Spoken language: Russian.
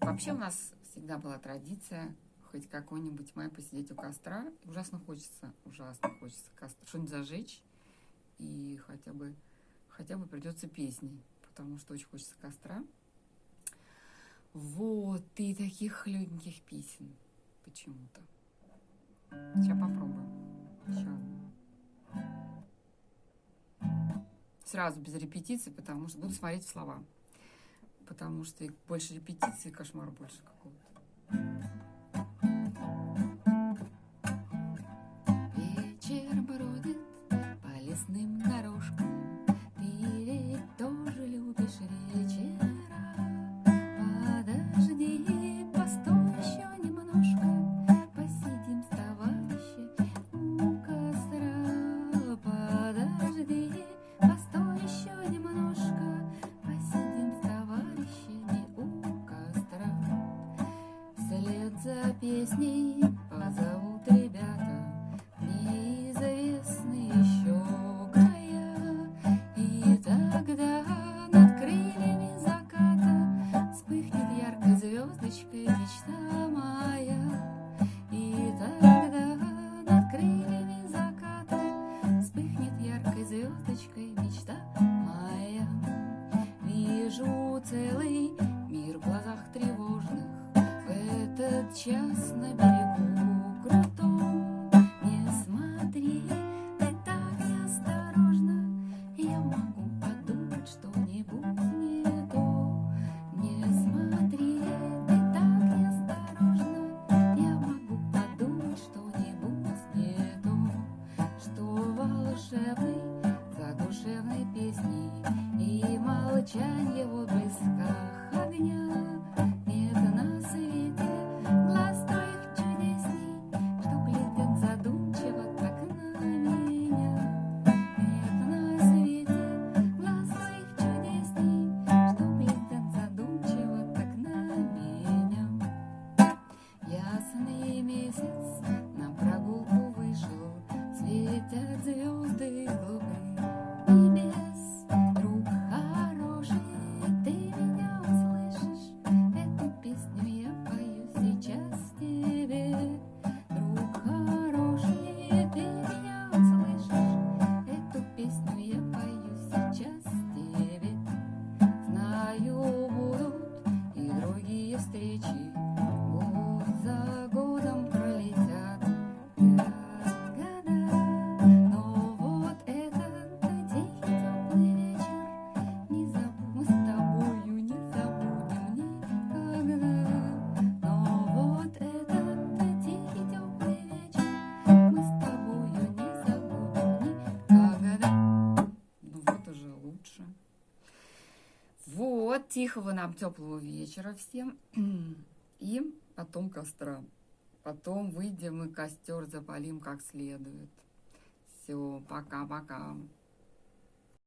Вообще у нас всегда была традиция хоть какой-нибудь май посидеть у костра. Ужасно хочется костра, что-нибудь зажечь. И хотя бы придется песней, потому что очень хочется костра. Вот, и таких легеньких песен почему-то. Сейчас попробуем. Сейчас. Сразу без репетиции, потому что буду смотреть в слова. Потому что и больше репетиции, кошмар больше какого-то. Вечер бродит по лесным дорожкам. Ты ведь тоже любишь вечера. Подожди, постой еще немножко. Посидим с товарищем у костра. Подожди, постой еще немножко. Посидим с товарищами у костра. Вслед за песней позовут ребята неизвестные еще края. И тогда над крыльями заката вспыхнет яркой звездочкой мечта моя. И тогда над крыльями заката вспыхнет яркой звездочкой мечта моя. Вижу целый мир в глазах тревожных в этот час на берегу крутом. Не смотри, ты так неосторожно, я могу подумать что-нибудь не то. Не смотри, ты так неосторожно, я могу подумать что-нибудь не то. Что волшебной, задушевной песней и молчанье в отблесках огня нет на свете глаз твоих чудесней, что глядят задумчиво так на меня. Нет на свете глаз твоих чудесней, что глядят задумчиво так на меня. Ясный месяц на прогулку вышел, светят звезды голубых небес. Друг хороший, ты меня услышишь? Эту песню я пою сейчас тебе. Друг хороший, ты меня услышишь? Эту песню я пою сейчас тебе. Знаю, будут и другие встречи, год за годом пролетят года. Но вот этот тихий теплый вечер не забудем, мы с тобою не забудем никогда. Но вот этот тихий теплый вечер мы с тобою не забудем никогда. Ну вот уже лучше. Вот, тихого нам теплого вечера всем. И потом костра. Потом выйдем и костер запалим как следует. Все, пока-пока.